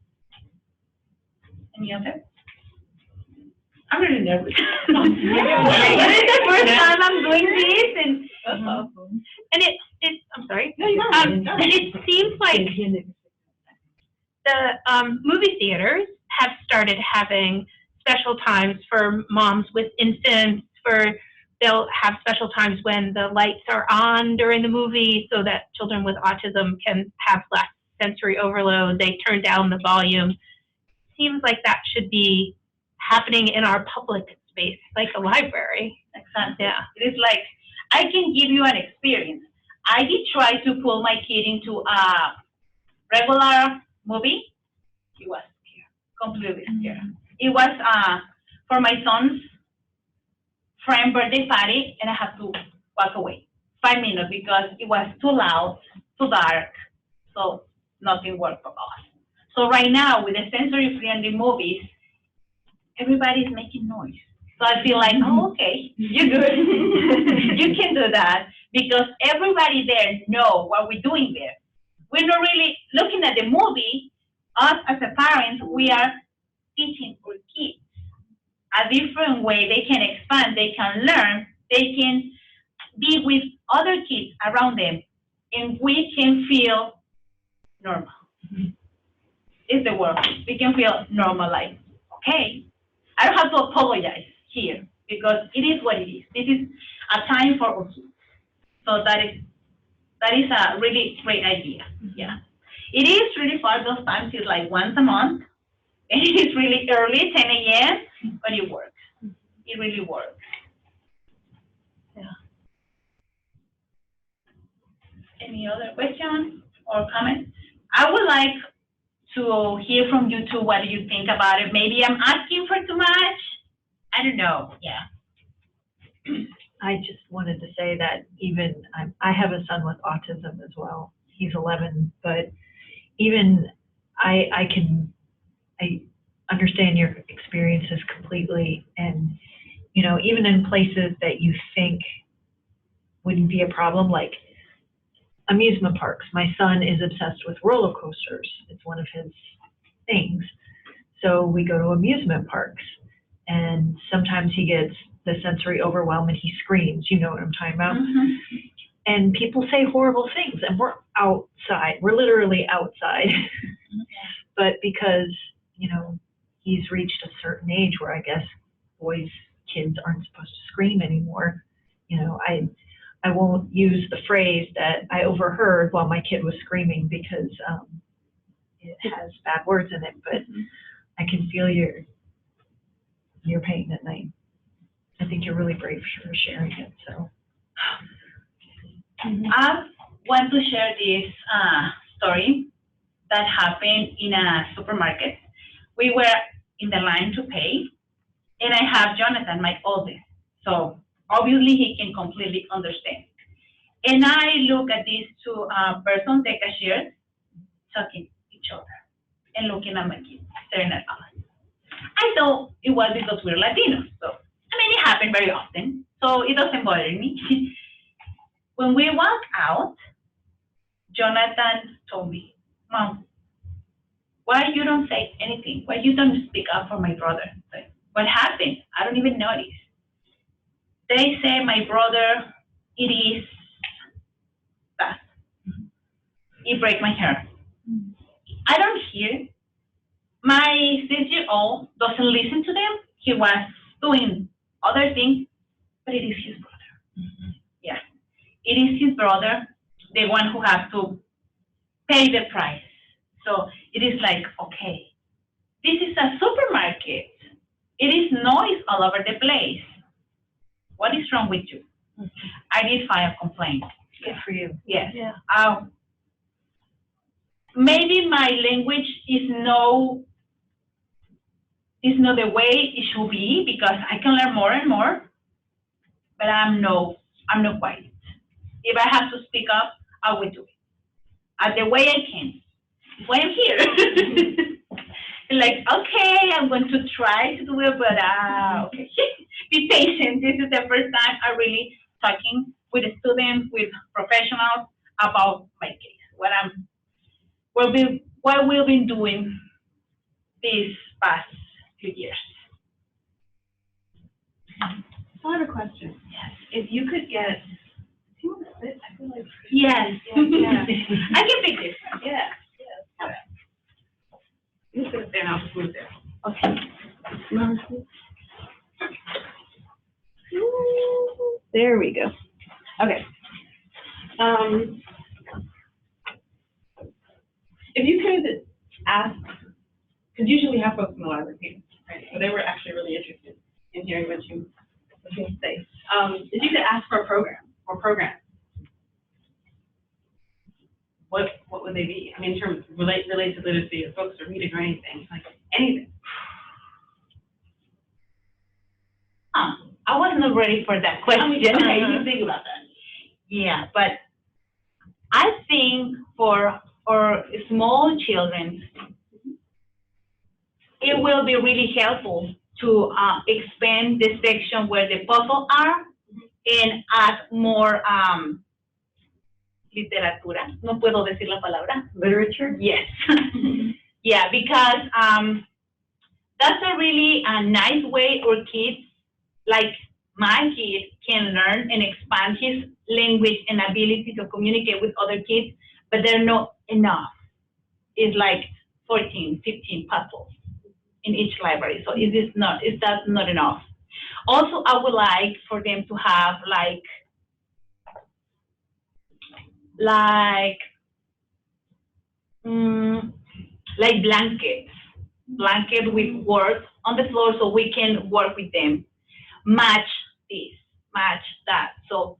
Any other? I'm really nervous. This is the first time I'm doing this, and it I'm sorry. No, it seems like the movie theaters have started having special times for moms with infants. They'll have special times when the lights are on during the movie so that children with autism can have less sensory overload. They turn down the volume. Seems like that should be happening in our public space, like a library. Exactly. Yeah. It is like, I can give you an experience. I did try to pull my kid into a regular movie. He was scared, completely scared. It was for my son's friend birthday party, and I had to walk away 5 minutes because it was too loud, too dark, so nothing worked for us. So right now, with the sensory-friendly movies, everybody's making noise. So I feel like, oh, okay, you're good. You can do that because everybody there know what we're doing there. We're not really looking at the movie. Us as a parents, we are teaching our kids a different way. They can expand, they can learn, they can be with other kids around them, and we can feel normal. It's the word. We can feel normal, like, okay, I don't have to apologize here because it is what it is. This is a time for us. So that is a really great idea. Yeah. It is really far. Those times is like once a month. And it is really early, 10 a.m., but it works. It really works. Yeah. Any other question or comment? I would like to hear from you too. What do you think about it? Maybe I'm asking for too much. I don't know. Yeah. I just wanted to say that even I have a son with autism as well. He's 11, but even I understand your experiences completely. And, you know, even in places that you think wouldn't be a problem, like amusement parks. My son is obsessed with roller coasters. It's one of his things. So we go to amusement parks, and sometimes he gets the sensory overwhelm and he screams. You know what I'm talking about? Mm-hmm. And people say horrible things, and we're outside. We're literally outside. But because, you know, he's reached a certain age where I guess kids aren't supposed to scream anymore. You know, I won't use the phrase that I overheard while my kid was screaming because it has bad words in it, but I can feel your pain at night. I think you're really brave for sharing it. So I want to share this story that happened in a supermarket. We were in the line to pay, and I have Jonathan, my oldest. So obviously he can completely understand. And I look at these two persons, the cashiers, talking to each other and looking at my kids, staring at us. I thought it was because we're Latinos. So, I mean, it happened very often, so it doesn't bother me. When we walk out, Jonathan told me, Mom, why you don't say anything? Why you don't speak up for my brother? Like, what happened? I don't even notice. They say my brother, it is bad. He break my hair. I don't hear. My 6-year-old doesn't listen to them. He was doing other things, but it is his brother. Yeah, it is his brother, the one who has to pay the price. So it is like, okay, this is a supermarket. It is noise all over the place. What is wrong with you? I did file a complaint. Good for you. Yes. Yeah. Maybe my language is no the way it should be, because I can learn more and more, but I'm not quiet. If I have to speak up, I will do it the way I can. That's why I'm here. Like, okay, I'm going to try to do it, but okay. Be patient. This is the first time I'm really talking with students, with professionals about my case. What we've been doing these past few years. So I have a question. Yes. If you could get, do you want to sit? I feel like. Yes. Yeah. I can fix it. Yeah. Yeah. You sit there and I'll just move there. Okay. There we go. Okay. If you could ask, because usually we have folks in the library too, right? So they were actually really interested in hearing what you say. If you could ask for a program or programs, what would they be? I mean, in terms of related to literacy, or books or reading or anything, like anything. I was not ready for that question. I didn't think about that. Yeah, but I think for small children, it will be really helpful to expand the section where the puzzles are and add more literatura. No puedo decir la palabra. Literature? Yes. Yeah, because that's a really nice way for kids, like my kid, can learn and expand his language and ability to communicate with other kids, but they're not enough. It's like 14, 15 puzzles in each library, so that's not enough. Also, I would like for them to have like blanket with words on the floor, so we can work with them, match this, match that. So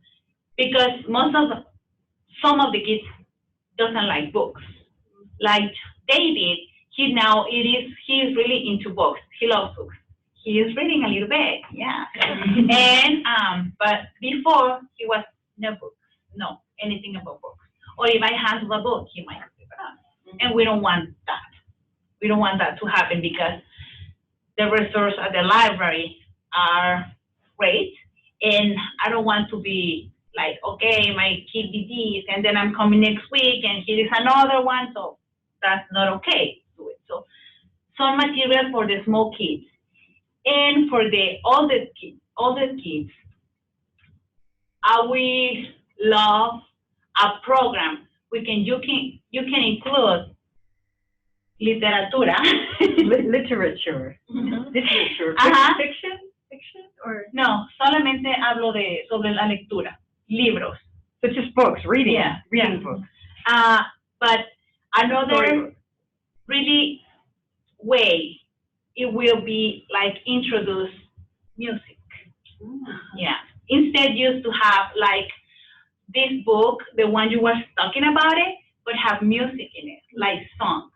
because some of the kids doesn't like books, like David, he's really into books. He loves books. He is reading a little bit, yeah. And but before he was no anything about books. Or if I hand him a book, he might pick it up. And we don't want that. We don't want that to happen, because the resources at the library are great, and I don't want to be like, okay, my kid did this, and then I'm coming next week, and here is another one. So that's not okay to do it. So some material for the small kids, and for the older kids, we love a program. You can include literatura. Literature. Literature. Fiction or? No, solamente hablo sobre la lectura, libros. So just books, reading. Yeah, reading books. But another really way, it will be like introduce music. Yeah. Instead, used to have like this book, the one you were talking about it, but have music in it, like songs.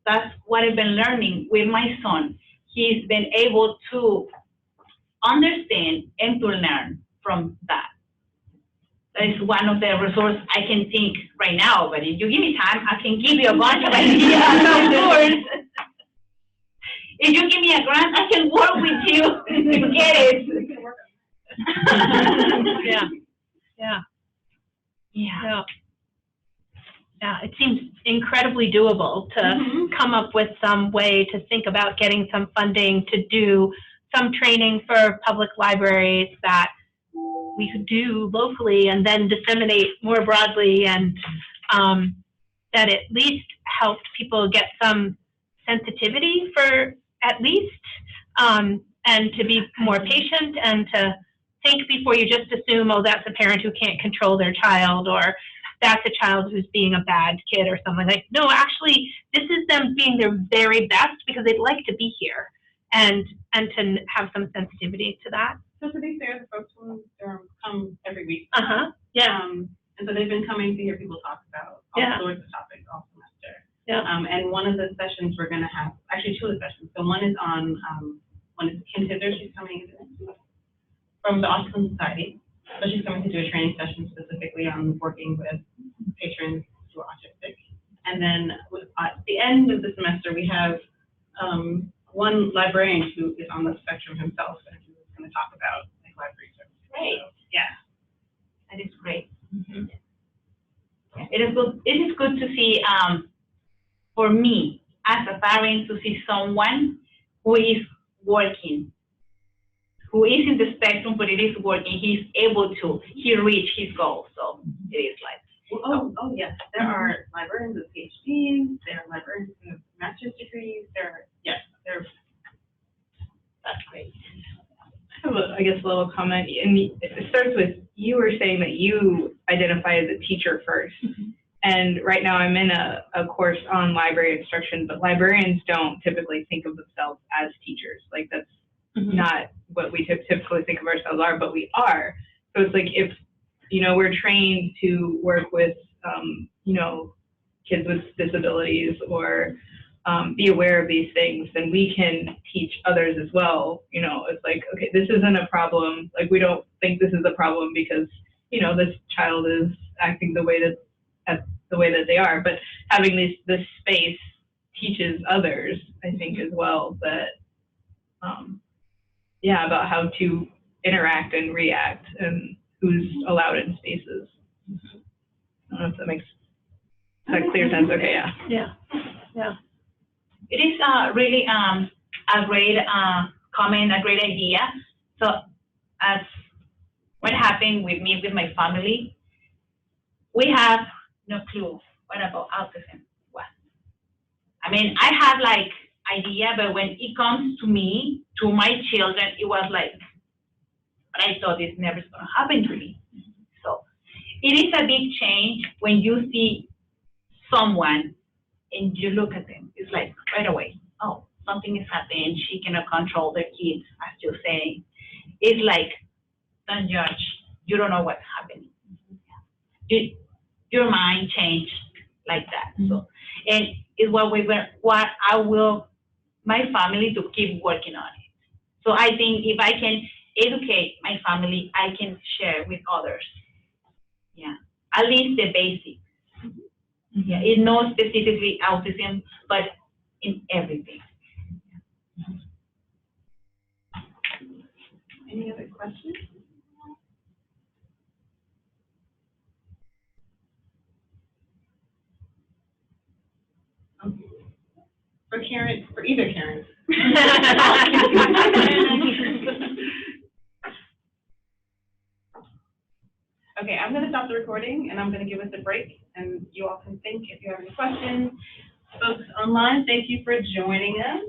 That's what I've been learning with my son. He's been able to understand and to learn from that. That is one of the resources I can think right now, but if you give me time, I can give you a bunch of ideas, of course. If you give me a grant, I can work with you to get it. Yeah. Yeah. Yeah, it seems incredibly doable to come up with some way to think about getting some funding to do some training for public libraries that we could do locally and then disseminate more broadly, and that at least helped people get some sensitivity for at least, and to be more patient and to think before you just assume, oh, that's a parent who can't control their child, or that's a child who's being a bad kid or something. Like, no, actually, this is them being their very best because they'd like to be here, and to have some sensitivity to that. So to be fair, the folks from Durham come every week. Yeah. And so they've been coming to hear people talk about all sorts of topics all semester. Yeah. And one of the sessions we're going to have, actually two of the sessions. So one is on, one is Kim Hither, she's coming from the Autism Society. So she's coming to do a training session specifically on working with patrons who are autistic. And then at the end of the semester, we have one librarian who is on the spectrum himself, and who's going to talk about like library services. Great. So, yeah. That is great. It is good. It is good to see, for me as a parent, to see someone who is working, who is in the spectrum, but it is working. He's able to. He reach his goal. So it is like. Oh yes. There are librarians with PhDs. There are librarians with master's degrees. That's great. I have I guess, a little comment. It starts with, you were saying that you identify as a teacher first. And right now I'm in a course on library instruction, but librarians don't typically think of themselves as teachers. Like, that's not what we typically think of ourselves are, but we are. So it's like, if, we're trained to work with, kids with disabilities, or be aware of these things, then we can teach others as well. It's like, okay, this isn't a problem. Like, we don't think this is a problem because, this child is acting the way that they are. But having this space teaches others, I think, as well, that, about how to interact and react, and who's allowed in spaces. I don't know if that makes clear sense. Okay, yeah. Yeah. It is really a great comment, a great idea. So as what happened with me, with my family, we have no clue what about autism was. I mean, I have like idea, but when it comes to me, to my children, it was like, but I thought this never is going to happen to me. So it is a big change when you see someone and you look at them. It's like right away, oh, something is happening. She cannot control the kids, as you're saying. It's like, don't judge. You don't know what's happening. Your mind changed like that. So, and it's what I will, my family, to keep working on it. So I think if I can educate my family, I can share with others. Yeah, at least the basics. Yeah, it's not specifically autism, but in everything. Any other questions? For Karen, for either Karen. Okay, I'm going to stop the recording, and I'm going to give us a break, and you all can think if you have any questions. Folks online, thank you for joining us.